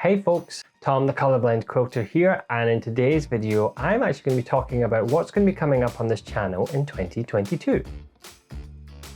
Hey folks, Tom the ColourBlind Quilter here, and in today's video I'm actually going to be talking about what's going to be coming up on this channel in 2022.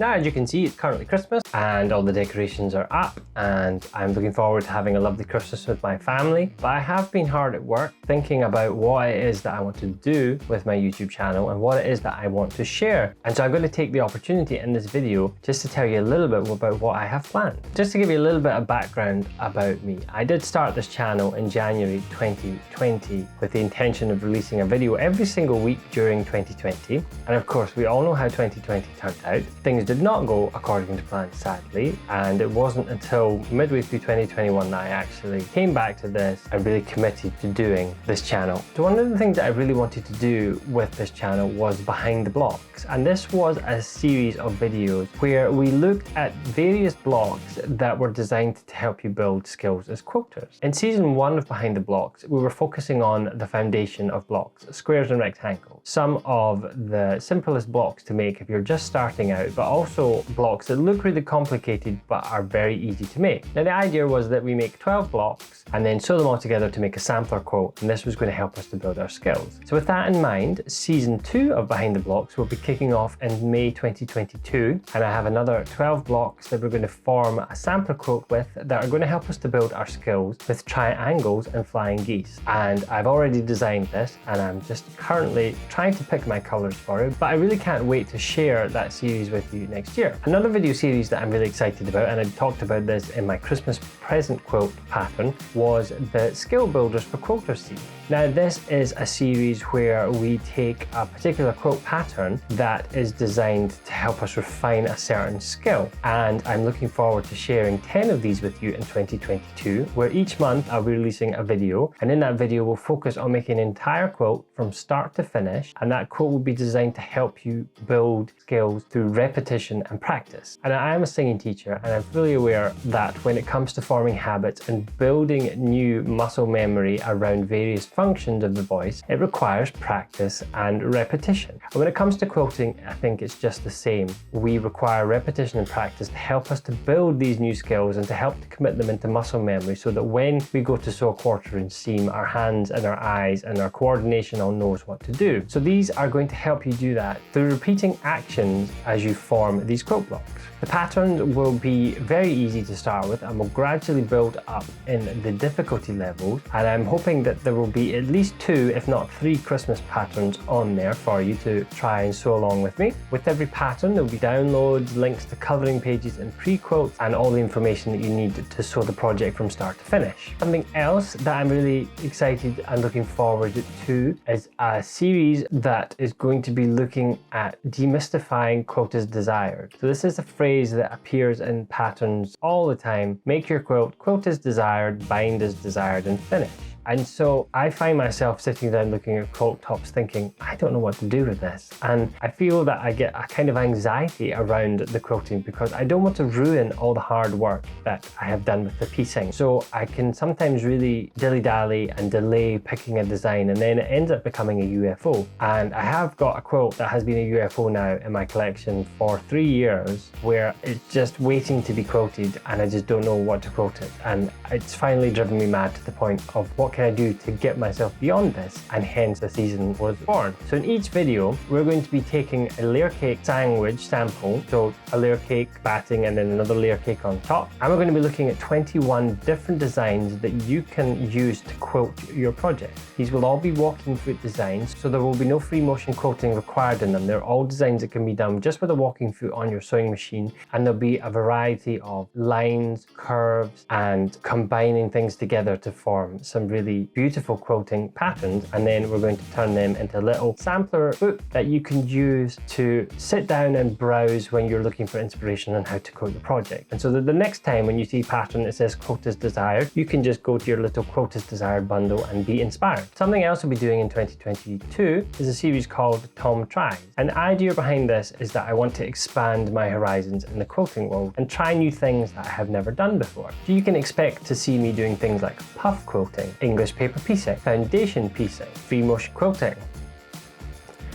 Now, as you can see, it's currently Christmas and all the decorations are up and I'm looking forward to having a lovely Christmas with my family. But I have been hard at work thinking about what it is that I want to do with my YouTube channel and what it is that I want to share. And so I'm going to take the opportunity in this video just to tell you a little bit about what I have planned. Just to give you a little bit of background about me. I did start this channel in January 2020 with the intention of releasing a video every single week during 2020. And of course, we all know how 2020 turned out. Things did not go according to plan, sadly, and it wasn't until midway through 2021 that I actually came back to this and really committed to doing this channel. So one of the things that I really wanted to do with this channel was Behind the Blocks, and this was a series of videos where we looked at various blocks that were designed to help you build skills as quilters. In season 1 of Behind the Blocks, we were focusing on the foundation of blocks, squares and rectangles, some of the simplest blocks to make if you're just starting out, but also blocks that look really complicated but are very easy to make. Now the idea was that we make 12 blocks and then sew them all together to make a sampler quilt, and this was going to help us to build our skills. So with that in mind, season 2 of Behind the Blocks will be kicking off in May 2022, and I have another 12 blocks that we're going to form a sampler quilt with that are going to help us to build our skills with triangles and flying geese. And I've already designed this and I'm just currently trying to pick my colours for it, but I really can't wait to share that series with you next year. Another video series that I'm really excited about, and I talked about this in my Christmas present quilt pattern, was the Skill Builders for Quilters series. Now this is a series where we take a particular quilt pattern that is designed to help us refine a certain skill, and I'm looking forward to sharing 10 of these with you in 2022, where each month I'll be releasing a video, and in that video we'll focus on making an entire quilt from start to finish, and that quilt will be designed to help you build skills through repetition and practice. And I am a singing teacher, and I'm fully aware that when it comes to forming habits and building new muscle memory around various functions of the voice, it requires practice and repetition. And when it comes to quilting, I think it's just the same. We require repetition and practice to help us to build these new skills and to help to commit them into muscle memory, so that when we go to sew a quarter inch seam, our hands and our eyes and our coordination all knows what to do. So these are going to help you do that through repeating actions as you form these quilt blocks. The patterns will be very easy to start with and will gradually build up in the difficulty levels, and I'm hoping that there will be at least 2 if not 3 Christmas patterns on there for you to try and sew along with me. With every pattern there will be downloads, links to colouring pages and Prequilt, and all the information that you need to sew the project from start to finish. Something else that I'm really excited and looking forward to is a series that is going to be looking at demystifying quilt as desired. So this is a phrase that appears in patterns all the time. Make your quilt, quilt as desired, bind as desired, and finish. And so I find myself sitting down looking at quilt tops thinking, I don't know what to do with this. And I feel that I get a kind of anxiety around the quilting because I don't want to ruin all the hard work that I have done with the piecing. So I can sometimes really dilly-dally and delay picking a design, and then it ends up becoming a UFO. And I have got a quilt that has been a UFO now in my collection for 3 years, where it's just waiting to be quilted and I just don't know what to quilt it. And it's finally driven me mad to the point of what can I do to get myself beyond this, and hence the season was born. So in each video we're going to be taking a layer cake sandwich sample, so a layer cake batting and then another layer cake on top, and we're going to be looking at 21 different designs that you can use to quilt your project. These will all be walking foot designs, so there will be no free motion quilting required in them. They're all designs that can be done just with a walking foot on your sewing machine, and there'll be a variety of lines, curves, and combining things together to form some really beautiful quilting patterns. And then we're going to turn them into a little sampler book that you can use to sit down and browse when you're looking for inspiration on how to quilt the project. And so that the next time when you see a pattern that says quilt as desired, you can just go to your little quilt as desired bundle and be inspired. Something else we'll be doing in 2022 is a series called Tom Tries. And the idea behind this is that I want to expand my horizons in the quilting world and try new things that I have never done before. So you can expect to see me doing things like puff quilting, English paper piecing, foundation piecing, free motion quilting,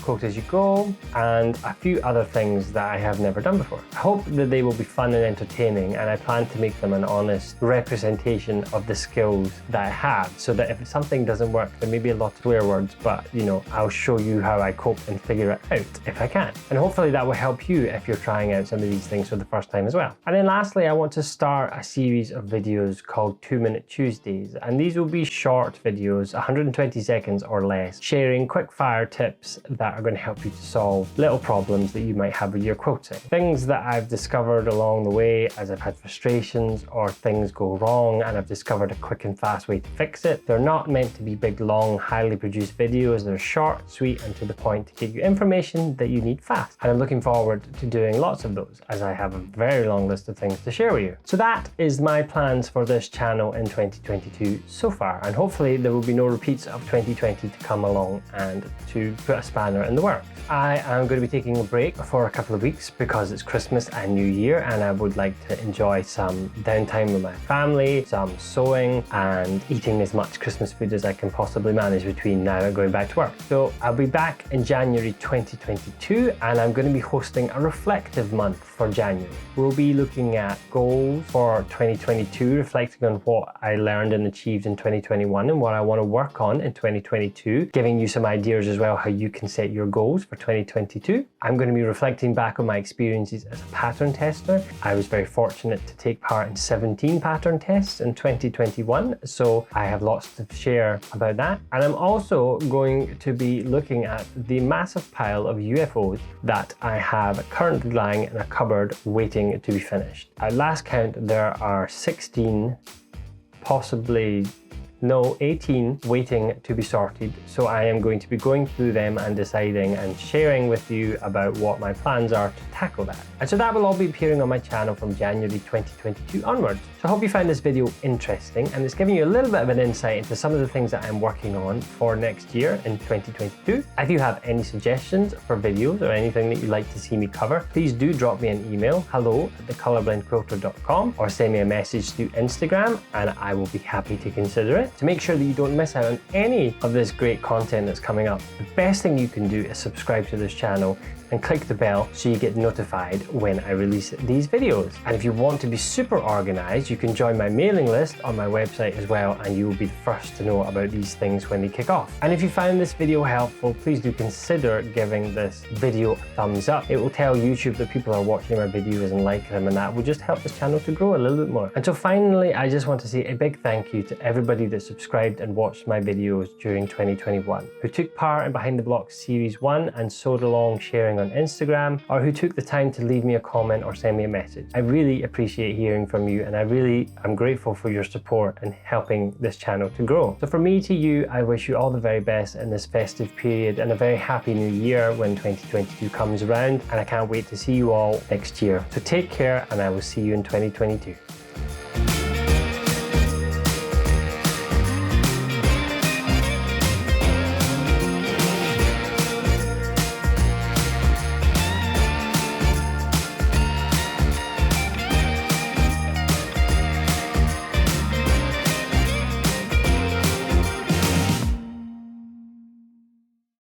Quilt as you go, and a few other things that I have never done before. I hope that they will be fun and entertaining, and I plan to make them an honest representation of the skills that I have, so that if something doesn't work, there may be a lot of swear words, but you know, I'll show you how I cope and figure it out if I can. And hopefully that will help you if you're trying out some of these things for the first time as well. And then lastly, I want to start a series of videos called 2-Minute Tuesdays, and these will be short videos, 120 seconds or less, sharing quick fire tips that are going to help you to solve little problems that you might have with your quilting. Things that I've discovered along the way as I've had frustrations or things go wrong and I've discovered a quick and fast way to fix it. They're not meant to be big, long, highly produced videos. They're short, sweet, and to the point to get you information that you need fast. And I'm looking forward to doing lots of those, as I have a very long list of things to share with you. So that is my plans for this channel in 2022 so far, and hopefully there will be no repeats of 2020 to come along and to put a spanner in the works. I am going to be taking a break for a couple of weeks because it's Christmas and New Year, and I would like to enjoy some downtime with my family, some sewing, and eating as much Christmas food as I can possibly manage between now and going back to work. So I'll be back in January 2022, and I'm going to be hosting a reflective month for January. We'll be looking at goals for 2022, reflecting on what I learned and achieved in 2021 and what I want to work on in 2022, giving you some ideas as well how you can set your goals for 2022. I'm going to be reflecting back on my experiences as a pattern tester. I was very fortunate to take part in 17 pattern tests in 2021, so I have lots to share about that. And I'm also going to be looking at the massive pile of UFOs that I have currently lying in a cupboard waiting to be finished. At last count, there are 16, possibly 18 waiting to be sorted. So I am going to be going through them and deciding and sharing with you about what my plans are to tackle that. And so that will all be appearing on my channel from January 2022 onwards. So I hope you find this video interesting, and it's giving you a little bit of an insight into some of the things that I'm working on for next year in 2022. If you have any suggestions for videos or anything that you'd like to see me cover, please do drop me an email, hello@thecolorblindquilter.com, or send me a message through Instagram, and I will be happy to consider it. To make sure that you don't miss out on any of this great content that's coming up, the best thing you can do is subscribe to this channel and click the bell so you get notified when I release these videos. And if you want to be super organized, you can join my mailing list on my website as well, and you will be the first to know about these things when they kick off. And if you found this video helpful, please do consider giving this video a thumbs up. It will tell YouTube that people are watching my videos and liking them, and that will just help this channel to grow a little bit more. And so finally, I just want to say a big thank you to everybody that subscribed and watched my videos during 2021, who took part in Behind the Blocks Series 1 and sewed along sharing on Instagram, or who took the time to leave me a comment or send me a message. I really appreciate hearing from you, and I really am grateful for your support in helping this channel to grow. So from me to you, I wish you all the very best in this festive period, and a very happy new year when 2022 comes around, and I can't wait to see you all next year. So take care, and I will see you in 2022.